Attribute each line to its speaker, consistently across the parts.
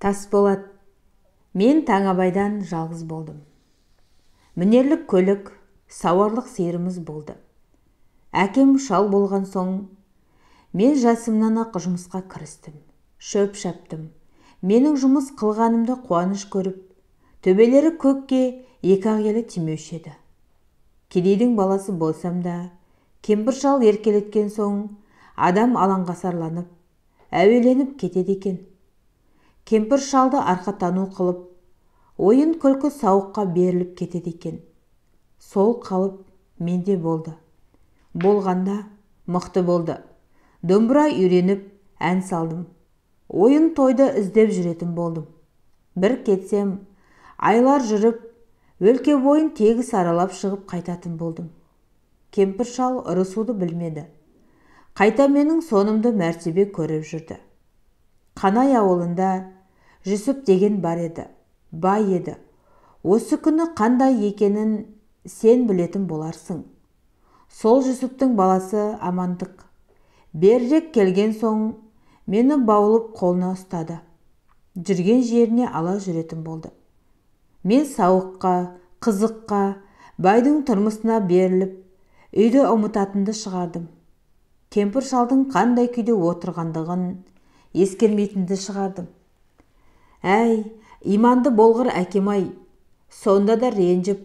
Speaker 1: Тасболат. Мен Таңабайдан жалғыз болдым. Мінерлік көлік, сауарлық сиырымыз болды. Әкем шал болған соң, мен жасымнан-ақ жұмысқа кірістім. Шөп шаптым. Менің жұмыс қылғанымды қуаныш көріп, төбелері көкке екі-ақ елі тимеуші еді. Кедейдің баласы болсам да, кемпір шал еркелеткен соң, адам алаңғасарланып, әуеленіп кетеді екен. Кемпір шалды арқатану қылып, ойын күлкі сауыққа беріліп кетеді екен. Сол қалып менде болды. Болғанда мықты болды. Домбыра үйреніп, ән салдым. Ойын тойды іздеп жүретін болдым. Бір кетсем, айлар жүріп, өлке бойын тегіс аралап шығып қайтатын болдым. Кемпір шал ұрысуды білмеді. Қайта менің сонымды мәртебе көріп жүрді. Қанай ауылында Жүсіп деген бар еді, бай еді. Осы күні қандай екенін сен білетін боларсың. Сол Жүсіптің баласы Амандық. Берірек келген соң, мені баулып қолына ұстады. Жүрген жеріне ала жүретін болды. Мен сауыққа, қызыққа, байдың тұрмысына беріліп, үйді ұмытатынды шығардым. Кемпір шалдың қандай күйде отырғандығын ескермейтінді шығардым. Әй, иманды болғыр әкем-ай, сонда да ренжіп,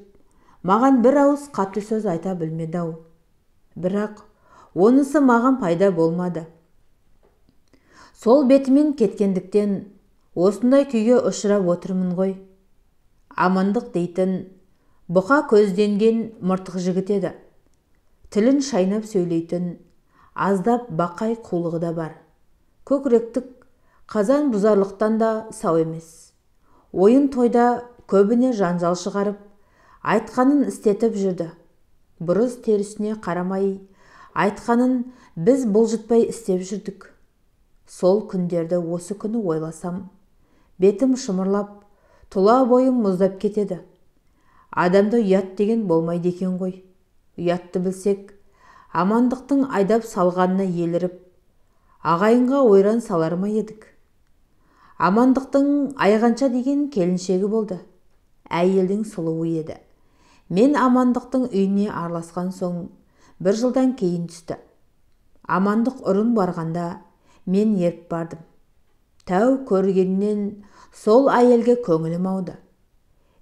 Speaker 1: маған бір ауыз қатты сөз айта білмеді-ау. Бірақ онысы маған пайда болмады. Сол бетімен кеткендіктен осындай күйге ұшырап отырмын ғой. Амандық дейтін бұқа көзденген мыртық жігіт еді. Тілін шайнап сөйлейтін, аздап бақай қулығы да бар. Көкіректік қазан бұзарлықтан да сау емес. Ойын тойда көбіне жанжал шығарып, айтқанын істетіп жүрді. Бұрыс терісіне қарамай, айтқанын біз бұлжытпай істеп жүрдік. Сол күндерді осы күні ойласам, бетім шымырлап, тұла бойым мұздап кетеді. Адамда ұят деген болмайды екен ғой. Ұятты білсек, Амандықтың айдап салғанына еліріп, ағайынға ойран салар ма едік? Амандықтың Айғанша деген келіншегі болды. Әйелдің сұлуы еді. Мен Амандықтың үйіне араласқан соң, бір жылдан кейін түсті. Амандық ұрын барғанда мен еріп бардым. Тәу көргеннен сол әйелге көңілім ауды.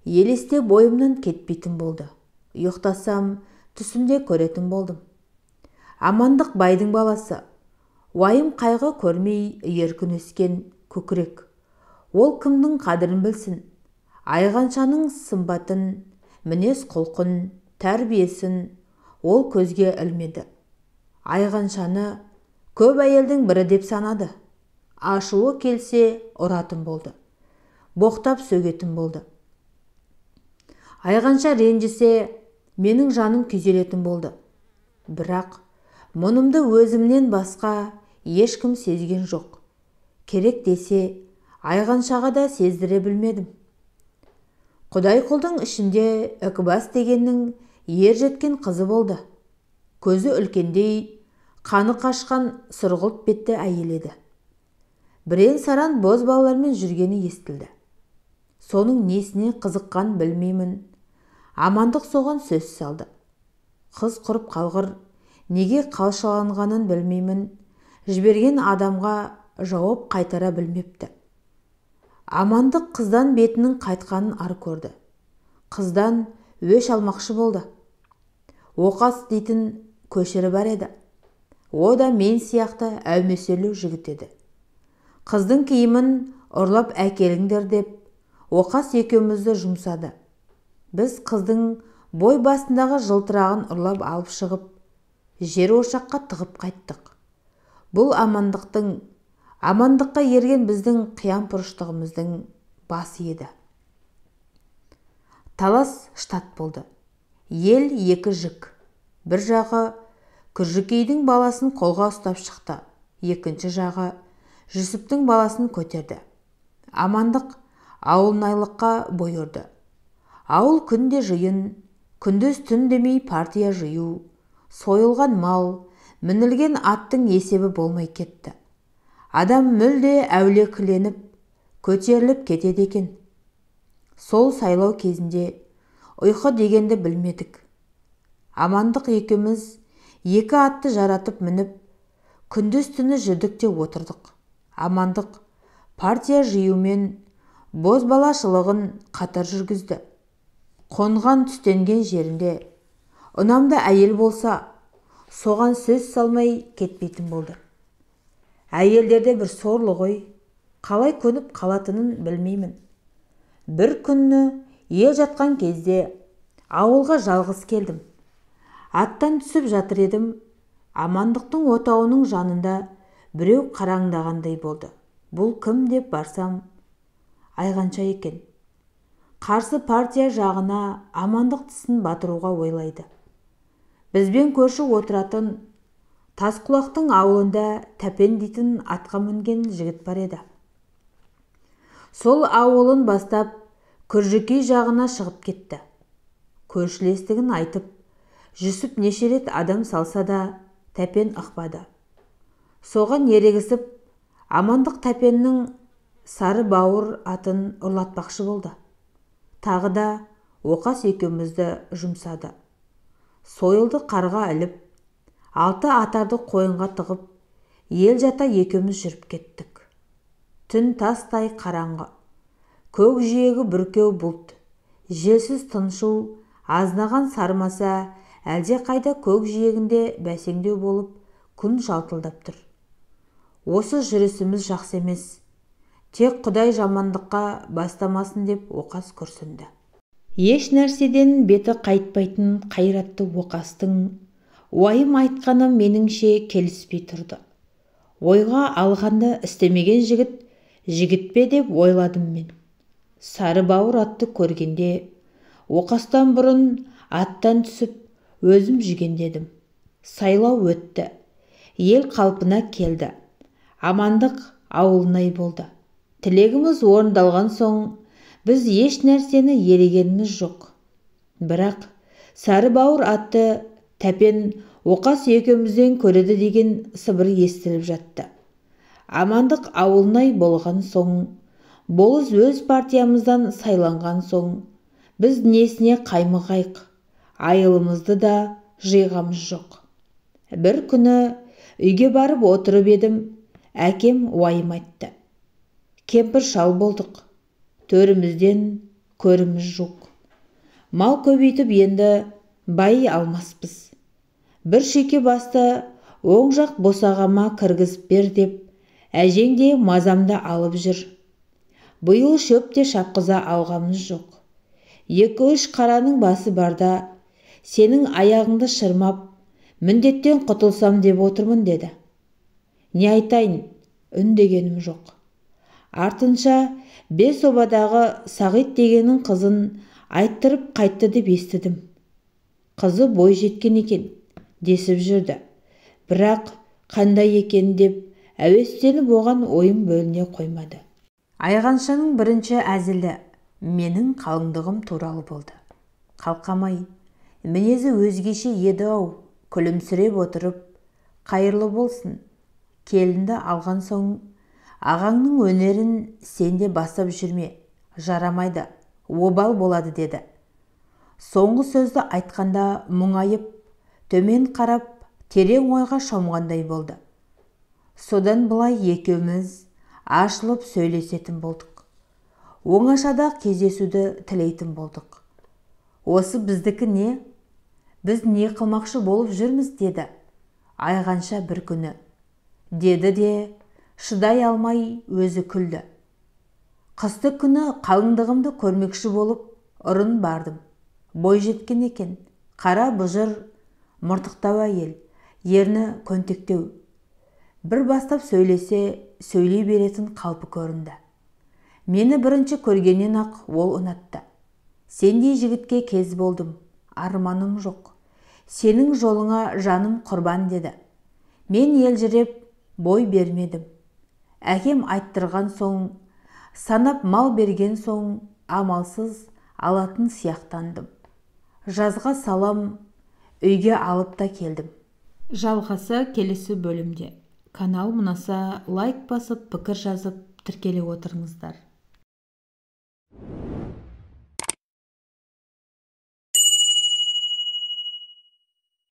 Speaker 1: Елесте бойымнан кетпейтін болды. Ұйықтасам, түсімде көретін болдым. Амандық байдың баласы. Уайым қайғы көрмей еркін өскен көкірек. Ол кімнің қадірін білсін? Айғаншаның сымбатын, мінез құлқын, тәрбиесін ол көзге ілмеді. Айғаншаны көп әйелдің бірі деп санады. Ашуы келсе ұратын болды. Боқтап сөгетін болды. Айғанша ренжісе, менің жаным күйзелетін болды. Бірақ мұнымды өзімнен басқа ешкім сезген жоқ. Керек десе, Айғаншаға да сездіре білмедім. Құдайқұлдың ішінде Үкібас дегеннің ер жеткен қызы болды. Көзі үлкендей, қаны қашқан сұрғылт бетті әйел еді. Бірен-саран боз балалармен жүргені естілді. Соның несіне қызыққан білмеймін. Амандық соған сөз салды. Қыз құрып қалғыр, неге қалшаланғанын білмеймін. Жіберген адамға жауап қайтара білмепті. Амандық қыздан бетінің қайтқанын ар көрді. Қыздан өш алмақшы болды. Оқас дейтін көшірі бар еді. О да мен сияқты әумеселу жігіт еді. Қыздың киімін ұрлап әкеліңдер деп, Оқас екеумізді жұмсады. Біз қыздың бой басындағы жылтырағын ұрлап алып шығып, жер ошаққа тығып қайттық. Бұл Амандыққа ерген біздің қиямпұрыштығымыздың басы еді. Талас штат болды. Ел екі жік. Бір жағы Күржікейдің баласын қолға ұстап шықты. Екінші жағы Жүсіптің баласын көтерді. Амандық ауылнайлыққа бой ұрды. Ауыл күнде жиын, күндіз түн демей партия жию, сойылған мал, мінілген аттың есебі болмай кетті. Адам мүлде әулекіленіп, көтеріліп кетеді екен. Сол сайлау кезінде ұйқы дегенді білмедік. Амандық екеуміз екі атты жаратып мініп, күндіз түні жүрдік те отырдық. Амандық партия жиюмен бозбалашылығын қатар жүргізді. Қонған түстенген жерінде ұнамды әйел болса, соған сөз салмай кетпейтін болды. Әйелдерде бір сорлы ғой, қалай көніп қалатынын білмеймін. Бір күні ел жатқан кезде ауылға жалғыз келдім. Аттан түсіп жатыр едім, Амандықтың отауының жанында біреу қараңдағандай болды. Бұл кім деп барсам, Айғанша екен. Қарсы партия жағына Амандық тісін батыруға ойлайды. Бізбен көрші отыратын Тасқұлақтың ауылында Тәпен дейтін атқа мінген жігіт бар еді. Сол ауылын бастап Күржікей жағына шығып кетті. Көршілестігін айтып, Жүсіп неше рет адам салса да Тәпен ықпады. Соған ерегісіп, Амандық Тәпеннің сары бауыр атын ұрлатпақшы болды. Тағы да Оқас екеумізді жұмсады. Сойылды қарға іліп, 6 атарды қойынға тығып, ел жата екеуміз жүріп кеттік. Түн тастай қараңғы, көк жиегі бүркеу бұлт, желсіз тыншу, азнаған сармаса, әлде қайда көк жиегінде бәсеңдеу болып, күн жалтылдап тұр. Осы жүрісіміз жақсы емес. Тек Құдай жамандыққа бастамасын деп Оқас күрсінді. Еш нәрседен беті қайтпайтын қайратты Оқастың уайым айтқаны меніңше келіспей тұрды. Ойға алғанда істемеген жігіт пе деп ойладым мен. Сары бауыр атты көргенде Оқастан бұрын аттан түсіп өзім жүгендедім. Сайлау өтті. Ел қалпына келді. Амандық ауылнай болды. Тілегіміз орындалған соң біз еш нәрсені елегеніміз жоқ. Бірақ сары бауыр атты Тәпен Оқас екеумізден көреді деген сыбыр естіліп жатты. Амандық ауылнай болған соң, болыс өз партиямыздан сайланған соң, біз несіне қаймығайық, айылымызды да жиғамыз жоқ. Бір күні үйге барып отырып едім, әкем уайым айтты. Кемпір шал болдық, төрімізден көріміз жоқ. Мал көбейтіп енді бай алмаспыз. Бір шеке басты оң жақ босағама кіргізіп бер деп, әжең де мазамды алып жүр. Биыл шөп те шапқыза алғамыз жоқ. 2-3 қараның басы барда, сенің аяғыңды шырмап, міндеттен құтылсам деп отырмын деді. Не айтайын, үндегенім жоқ. Артынша 5 обадағы Сағит дегеннің қызын айттырып қайтты деп естідім. Қызы бой жеткен екен, десіп жүрді. Бірақ қандай екен деп әуестеніп оған ойым бөліне қоймады. Айғаншаның бірінші әзілі менің қалыңдығым туралы болды. Қалқамай, мінезі өзгеше еді-ау, күлімсіреп отырып, қайырлы болсын, келінді алған соң, ағаңның өнерін сен де бастап жүрме, жарамайды, обал болады деді. Соңғы сөзді айтқанда мұңайып, төмен қарап, терең ойға шомғандай болды. Содан былай екеуміз ашылып сөйлесетін болдық. Оңашада кездесуді тілейтін болдық. Осы біздікі не? Біз не қылмақшы болып жүрміз деді. Айғанша бір күні. Деді де шыдай алмай өзі күлді. Қысты күні қалыңдығымды көрмекші болып ұрын бардым. Бой жеткен екен. Қара бұжыр, мұртықтау әйел, ерні көнтектеу. Бір бастап сөйлесе, сөйлей беретін қалпы көрінді. Мені бірінші көргеннен ақ ол ұнатты. Сендей жігітке кез болдым, арманым жоқ. Сенің жолыңа жаным құрбан деді. Мен елжіреп бой бермедім. Әкем айттырған соң, санап мал берген соң, амалсыз алатын сияқтандым. Жазға салам, үйге алып та келдім. Жалғасы келесі бөлімде. Канал ұнаса лайк басып, пікір жазып, тіркеле отырыңыздар.